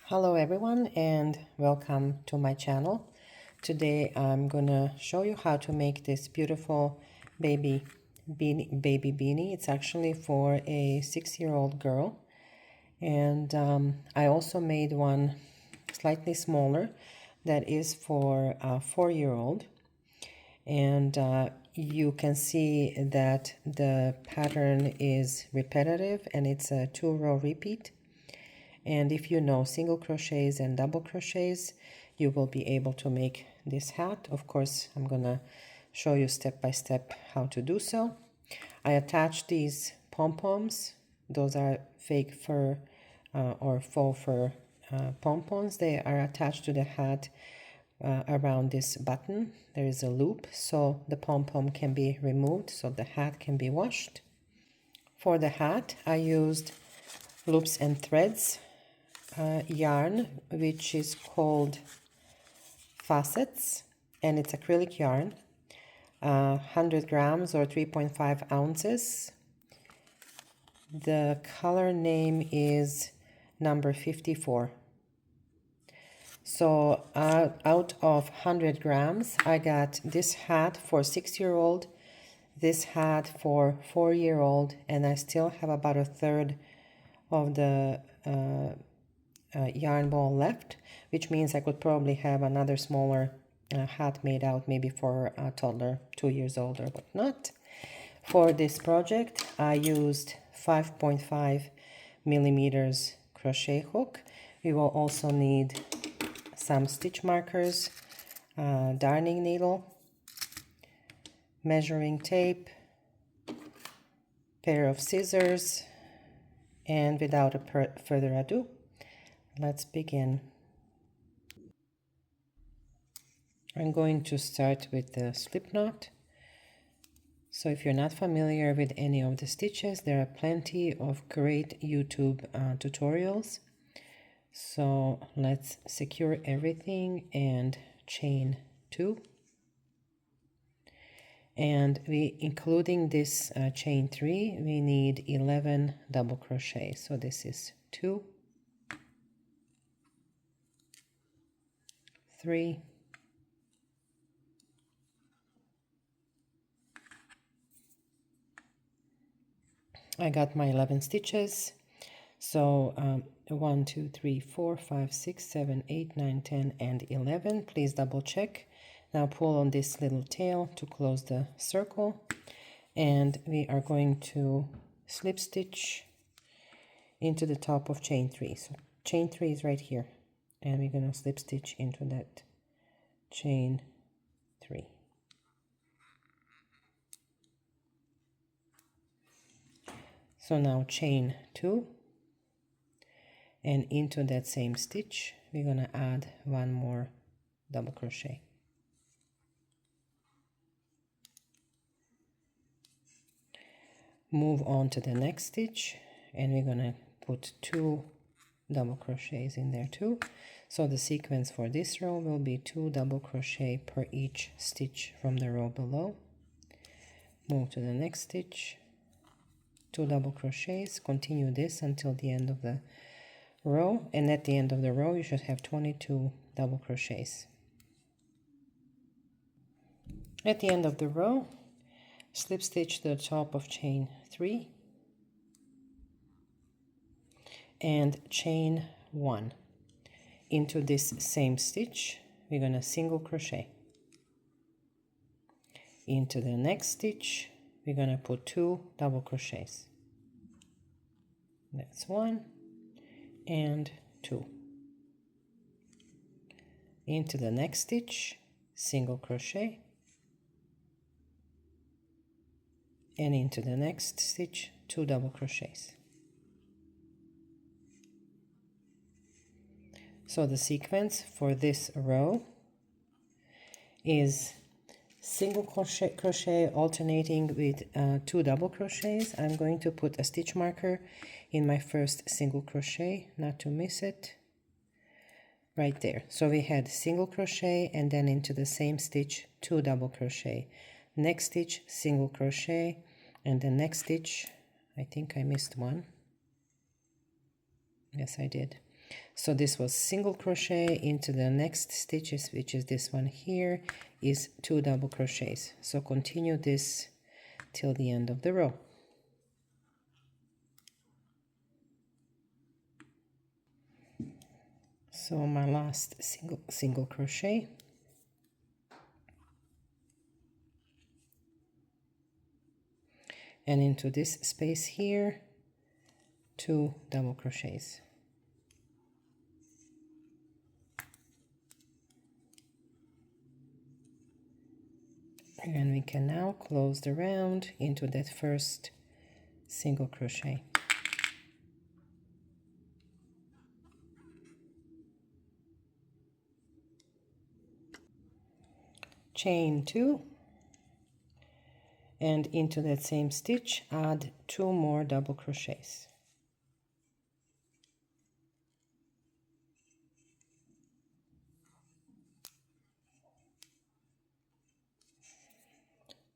Hello everyone and welcome to my channel. Today I'm gonna show you how to make this beautiful baby beanie. It's actually for a 6-year-old girl, and I also made one slightly smaller that is for a 4-year-old, and you can see that the pattern is repetitive and it's a 2-row repeat. And if you know single crochets and double crochets, you will be able to make this hat. Of course, I'm gonna show you step by step how to do so. I attached these pom-poms. Those are fake fur or faux fur pom-poms. They are attached to the hat around this button. There is a loop, so the pom-pom can be removed, so the hat can be washed. For the hat, I used loops and threads yarn, which is called Facets, and it's acrylic yarn, 100 grams or 3.5 ounces. The color name is number 54. So out of 100 grams, I got this hat for 6-year-old, this hat for 4-year-old, and I still have about a third of the yarn ball left, which means I could probably have another smaller hat made out maybe for a toddler, 2 years old or whatnot. For this project, I used 5.5 millimeters crochet hook. We will also need some stitch markers, darning needle, measuring tape, pair of scissors, and without further ado, let's begin. I'm going to start with the slip knot. So if you're not familiar with any of the stitches, there are plenty of great YouTube tutorials. So let's secure everything and chain 2. And including this chain 3, we need 11 double crochet. So this is 2, 3, 11 stitches. So 1, 2, 3, 4, 5, 6, 7, 8, 9, 10, and 11. Please double check. Now pull on this little tail to close the circle, and we are going to slip stitch into the top of chain 3. So chain 3 is right here, and we're going to slip stitch into that chain 3. So now chain 2, and into that same stitch we're going to add one more double crochet. Move on to the next stitch, and we're going to put 2 double crochets in there too. So the sequence for this row will be 2 double crochet per each stitch from the row below. Move to the next stitch, 2 double crochets, continue this until the end of the row, and at the end of the row you should have 22 double crochets. At the end of the row, slip stitch to the top of chain 3 and chain 1. Into this same stitch we're going to single crochet. Into the next stitch we're going to put 2 double crochets. That's 1 and 2. Into the next stitch, single crochet, and into the next stitch 2 double crochets. So the sequence for this row is single crochet alternating with 2 double crochets. I'm going to put a stitch marker in my first single crochet, not to miss it, right there. So we had single crochet, and then into the same stitch 2 double crochet, next stitch single crochet, and the next stitch, I think I missed one. Yes, I did. So this was single crochet into the next stitches, which is this one here, is 2 double crochets. So continue this till the end of the row. So my last single crochet, and into this space here 2 double crochets. And we can now close the round into that first single crochet. Chain 2, and into that same stitch add 2 more double crochets.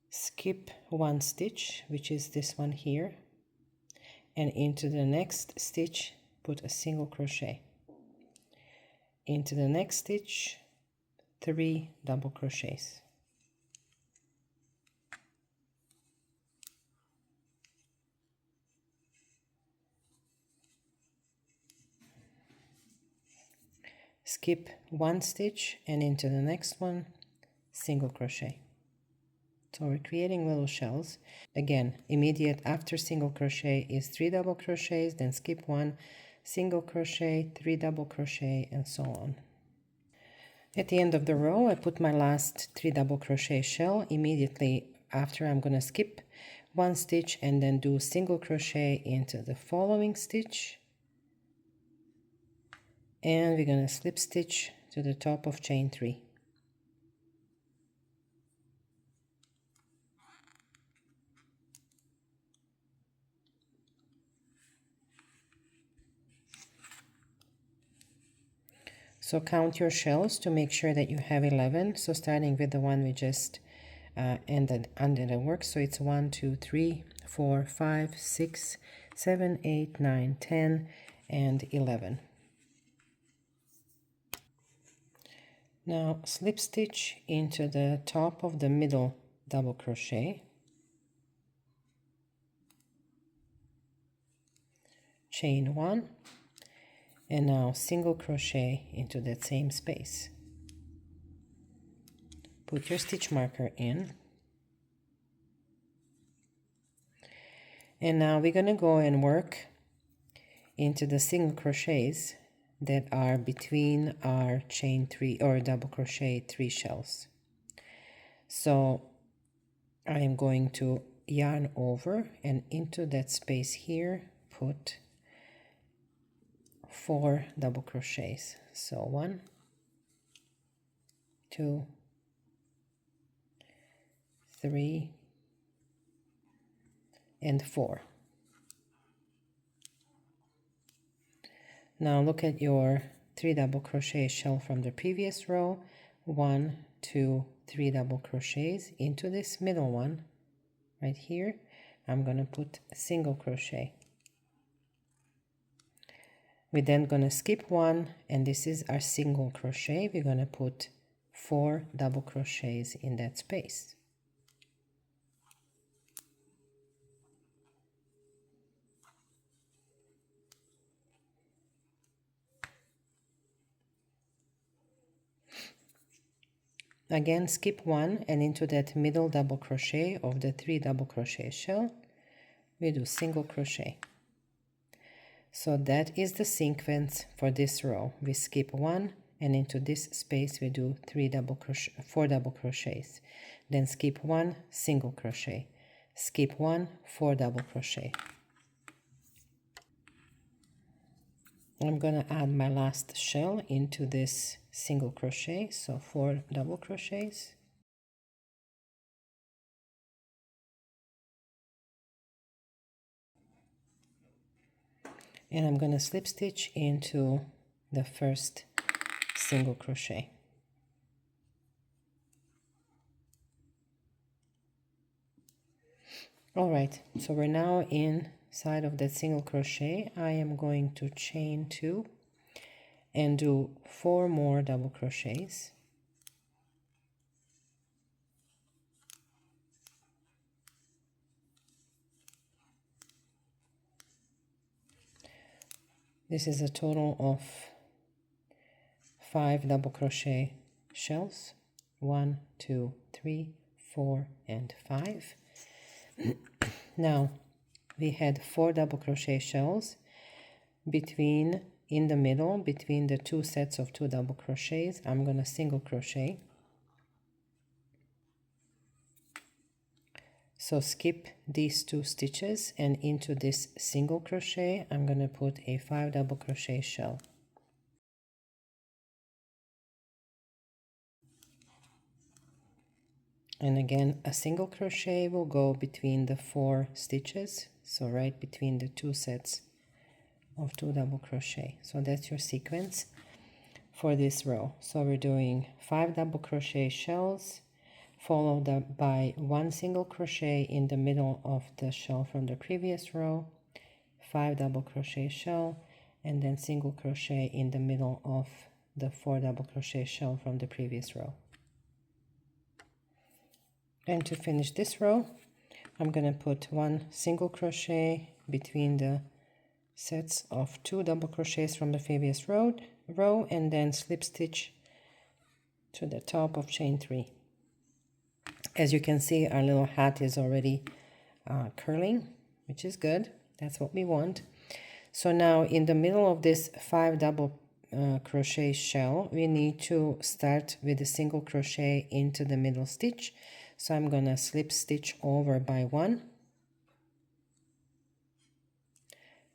Skip 1 stitch, which is this one here, and into the next stitch put a single crochet. Into the next stitch 3 double crochets. Skip 1 stitch, and into the next one single crochet. So we're creating little shells. Again, immediate after single crochet is 3 double crochets, then skip 1, single crochet, 3 double crochet, and so on. At the end of the row, I put my last 3 double crochet shell. Immediately after, I'm going to skip 1 stitch and then do single crochet into the following stitch. And we're going to slip stitch to the top of chain 3. So count your shells to make sure that you have 11. So starting with the one we just ended under the work. So it's 1, 2, 3, 4, 5, 6, 7, 8, 9, 10, and 11. Now slip stitch into the top of the middle double crochet. Chain 1. And now single crochet into that same space. Put your stitch marker in. And now we're going to go and work into the single crochets that are between our chain 3 or double crochet 3 shells. So I am going to yarn over, and into that space here put 4 double crochets. So 1, 2, 3, and 4. Now look at your 3 double crochet shell from the previous row. 1, 2, 3 double crochets into this middle one right here. I'm going to put a single crochet. We're then going to skip 1, and this is our single crochet. We're going to put 4 double crochets in that space. Again, skip 1, and into that middle double crochet of the 3 double crochet shell, we do single crochet. So that is the sequence for this row. We skip 1, and into this space we do 4 double crochets. Then skip 1, single crochet. Skip 1, 4 double crochet. I'm going to add my last shell into this single crochet, so 4 double crochets. And I'm going to slip stitch into the first single crochet. All right, so we're now inside of that single crochet. I am going to chain 2 and do 4 more double crochets. This is a total of 5 double crochet shells. 1, 2, 3, 4, and 5. Now we had 4 double crochet shells in the middle between the 2 sets of 2 double crochets. I'm gonna single crochet. So skip these 2 stitches, and into this single crochet I'm gonna put a 5 double crochet shell. And again, a single crochet will go between the 4 stitches, so right between the 2 sets of 2 double crochet. So that's your sequence for this row. So we're doing 5 double crochet shells, followed by 1 single crochet in the middle of the shell from the previous row, 5 double crochet shell, and then single crochet in the middle of the 4 double crochet shell from the previous row. And to finish this row, I'm going to put 1 single crochet between the sets of 2 double crochets from the previous row, and then slip stitch to the top of chain 3. As you can see, our little hat is already curling, which is good. That's what we want. So now in the middle of this 5 double crochet shell, we need to start with a single crochet into the middle stitch. So I'm gonna slip stitch over by 1,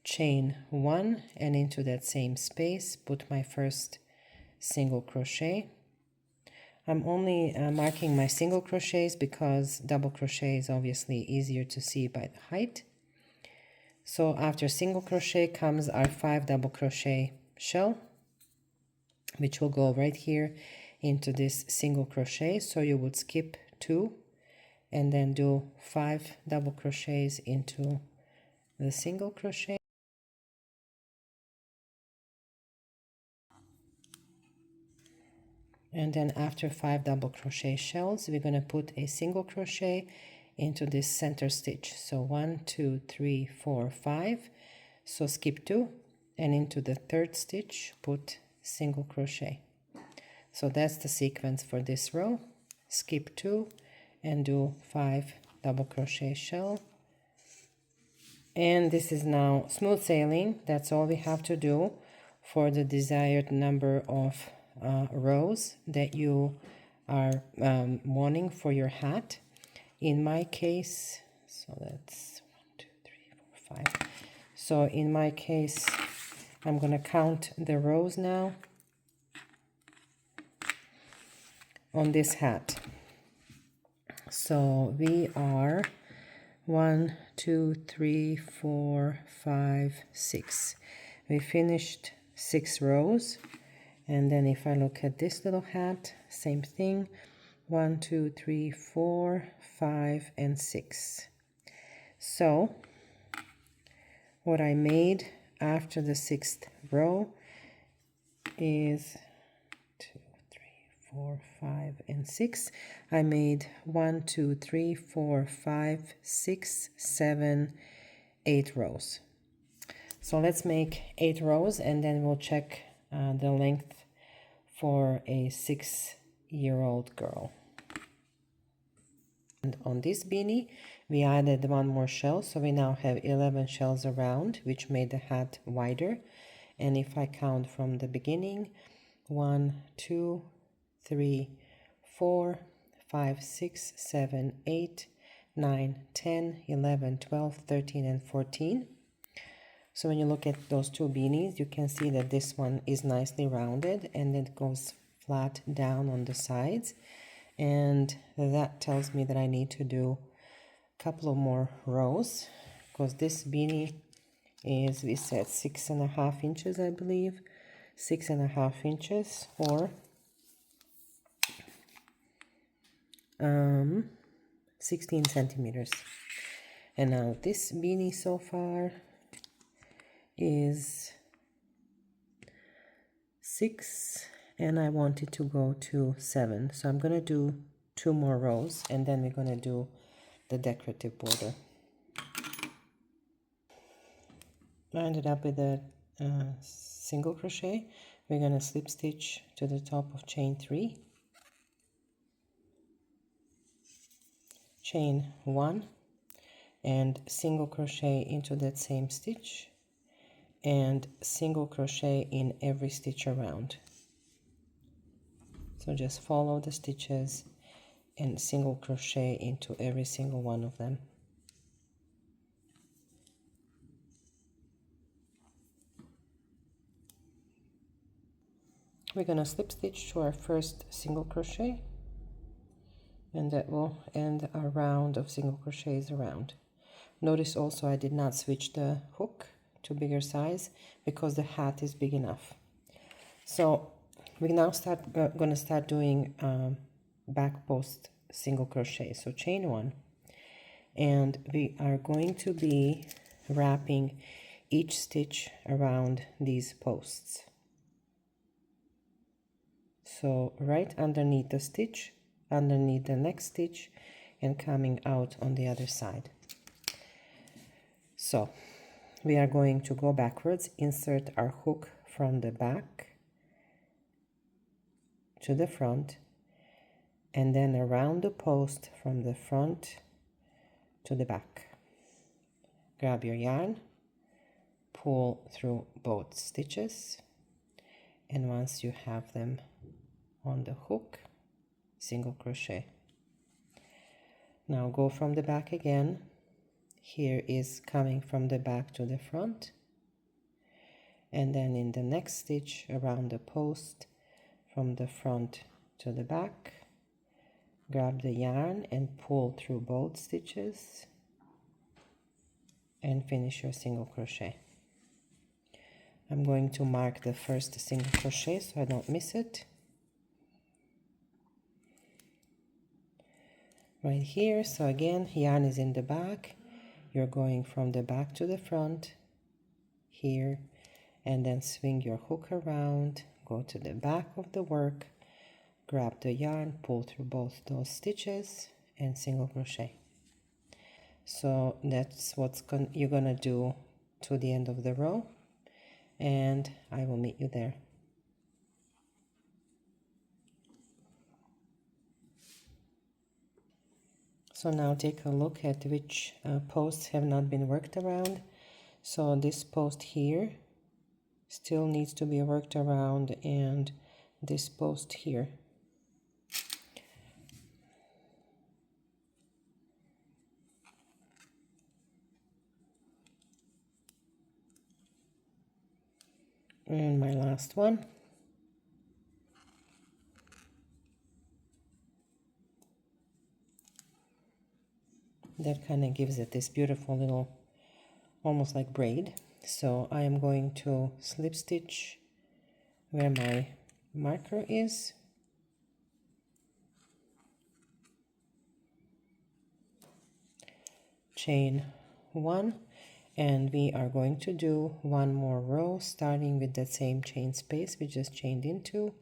chain 1, and into that same space put my first single crochet. I'm only marking my single crochets because double crochet is obviously easier to see by the height. So after single crochet comes our 5 double crochet shell, which will go right here into this single crochet. So you would skip 2 and then do 5 double crochets into the single crochet. And then after 5 double crochet shells, we're going to put a single crochet into this center stitch. So 1, 2, 3, 4, 5. So skip 2, and into the 3rd stitch put single crochet. So that's the sequence for this row. Skip 2 and do 5 double crochet shell. And this is now smooth sailing. That's all we have to do for the desired number of rows that you are wanting for your hat. In my case, so that's 1, 2, 3, 4, 5. So in my case, I'm going to count the rows now on this hat. So we are 1, 2, 3, 4, 5, 6. We finished 6 rows. And then if I look at this little hat, same thing. 1, 2, 3, 4, 5, and 6. So what I made after the 6th row is 2, 3, 4, 5, and 6. I made 1, 2, 3, 4, 5, 6, 7, 8 rows. So let's make 8 rows and then we'll check the length for a 6-year-old girl. And on this beanie, we added 1 more shell, so we now have 11 shells around, which made the hat wider. And if I count from the beginning, 1, 2, 3, 4, 5, 6, 7, 8, 9, 10, 11, 12, 13, and 14. So when you look at those 2 beanies, you can see that this one is nicely rounded and it goes flat down on the sides. And that tells me that I need to do a couple of more rows because this beanie is, we said, 6.5 inches, I believe. 6.5 inches or 16 centimeters. And now this beanie so far is 6 and I want it to go to 7. So I'm going to do 2 more rows and then we're going to do the decorative border. I ended up with a single crochet. We're going to slip stitch to the top of chain 3, chain 1, and single crochet into that same stitch, and single crochet in every stitch around. So just follow the stitches and single crochet into every single one of them. We're going to slip stitch to our first single crochet, and that will end our round of single crochets around. Notice also I did not switch the hook to bigger size because the hat is big enough. So we now going to start doing back post single crochet. So chain 1, and we are going to be wrapping each stitch around these posts. So right underneath the stitch, underneath the next stitch, and coming out on the other side. So we are going to go backwards, insert our hook from the back to the front, and then around the post from the front to the back. Grab your yarn, pull through both stitches, and once you have them on the hook, single crochet. Now go from the back again. Here is coming from the back to the front, and then in the next stitch around the post from the front to the back, grab the yarn and pull through both stitches and finish your single crochet. I'm going to mark the first single crochet so I don't miss it. Right here. So again, yarn is in the back. You're going from the back to the front here, and then swing your hook around, go to the back of the work, grab the yarn, pull through both those stitches, and single crochet. So that's what you're gonna do to the end of the row, and I will meet you there. So now take a look at which posts have not been worked around. So this post here still needs to be worked around, and this post here. And my last one. That kind of gives it this beautiful little, almost like braid. So I am going to slip stitch where my marker is, chain 1, and we are going to do 1 more row starting with that same chain space we just chained into.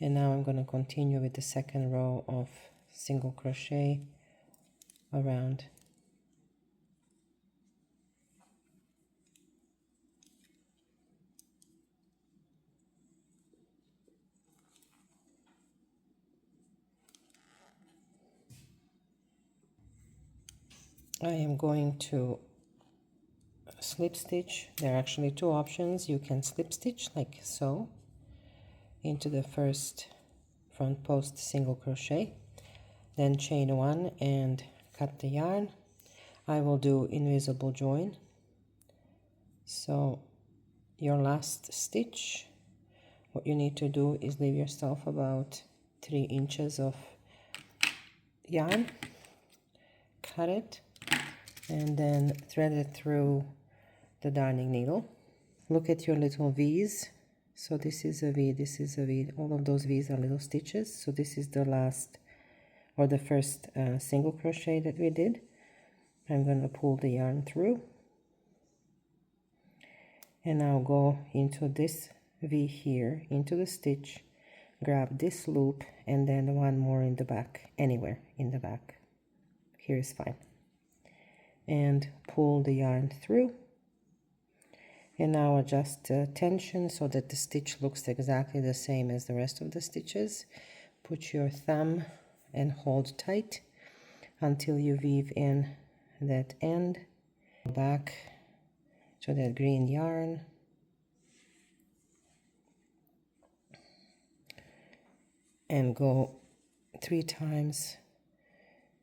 And now I'm going to continue with the second row of single crochet around. I am going to slip stitch. There are actually 2 options. You can slip stitch like so into the first front post single crochet, then chain 1 and cut the yarn. I will do invisible join. So your last stitch, what you need to do is leave yourself about 3 inches of yarn, cut it, and then thread it through the darning needle. Look at your little V's. So this is a V, this is a V. All of those V's are little stitches. So this is the last or the first single crochet that we did. I'm going to pull the yarn through and I'll go into this V here, into the stitch, grab this loop and then one more in the back, anywhere in the back. Here is fine. And pull the yarn through. And now adjust the tension so that the stitch looks exactly the same as the rest of the stitches. Put your thumb and hold tight until you weave in that end. Back to that green yarn. And go 3 times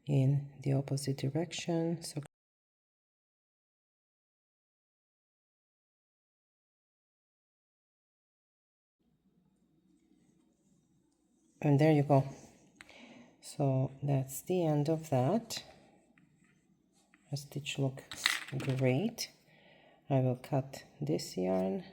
in the opposite direction. So and there you go. So that's the end of that. The stitch looks great. I will cut this yarn.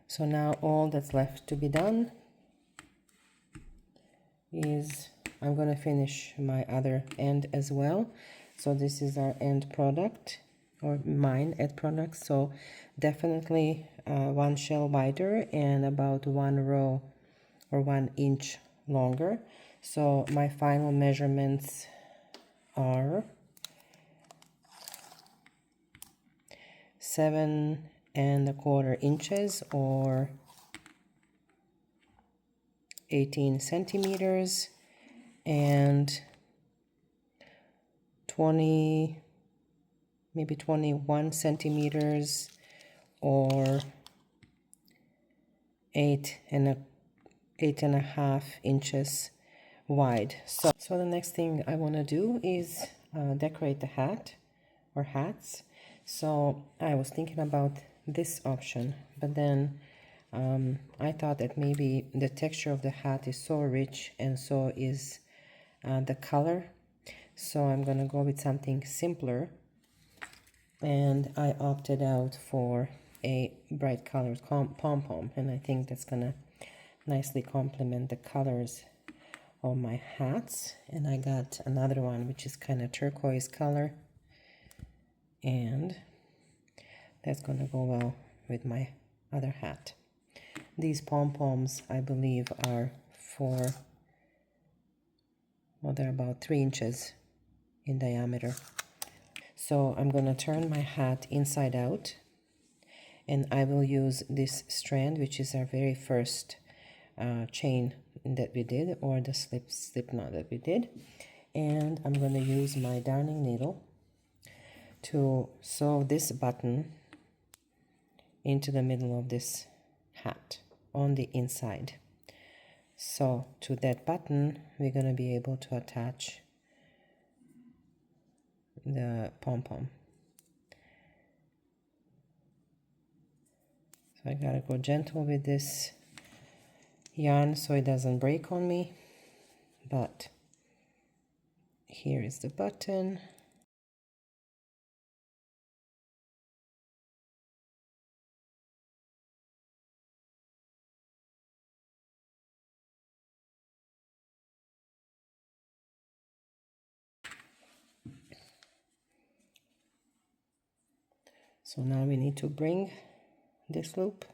So now all that's left to be done is I'm going to finish my other end as well. So this is our end product, or mine end product. So definitely 1 shell wider and about 1 row or 1 inch longer. So my final measurements are 7¼ inches or 18 centimeters and 20, maybe 21 centimeters or 8.5 inches wide. So the next thing I want to do is decorate the hat or hats. So I was thinking about this option, but then I thought that maybe the texture of the hat is so rich and so is the color. So I'm gonna go with something simpler, and I opted out for a bright colored pom-pom, and I think that's gonna nicely complement the colors of my hats. And I got another one which is kind of turquoise color, and that's gonna go well with my other hat. These pom-poms, I believe, are for, well, they're about 3 inches in diameter. So I'm gonna turn my hat inside out, and I will use this strand, which is our very first chain that we did, or the slip knot that we did. And I'm gonna use my darning needle to sew this button into the middle of this hat on the inside. So to that button we're going to be able to attach the pom-pom. So I gotta go gentle with this yarn so it doesn't break on me, but here is the button. So now we need to bring this loop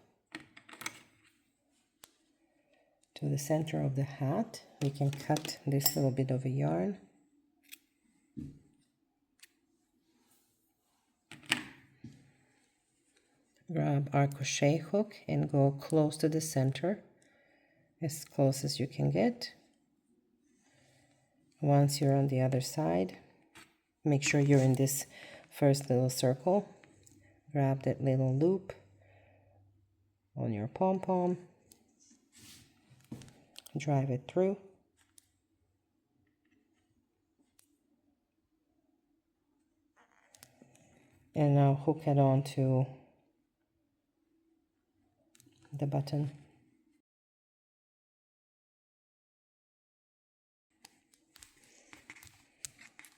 to the center of the hat. We can cut this little bit of a yarn. Grab our crochet hook and go close to the center, as close as you can get. Once you're on the other side, make sure you're in this first little circle. Grab that little loop on your pom-pom, drive it through, and now hook it onto the button.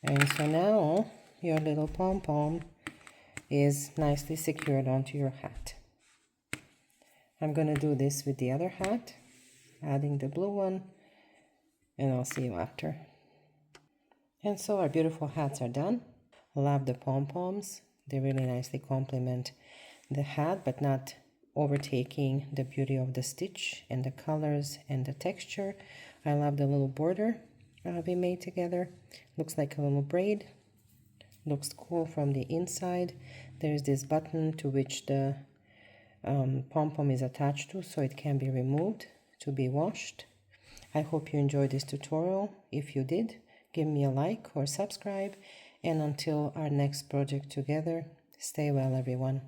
And so now your little pom-pom is nicely secured onto your hat. I'm going to do this with the other hat, adding the blue one, and I'll see you after. And so our beautiful hats are done. Love the pom-poms. They really nicely complement the hat, but not overtaking the beauty of the stitch and the colors and the texture. I love the little border we made together. Looks like a little braid. Looks cool from the inside. There's this button to which the pom-pom is attached to, so it can be removed to be washed. I hope you enjoyed this tutorial. If you did, give me a like or subscribe. And until our next project together, stay well, everyone.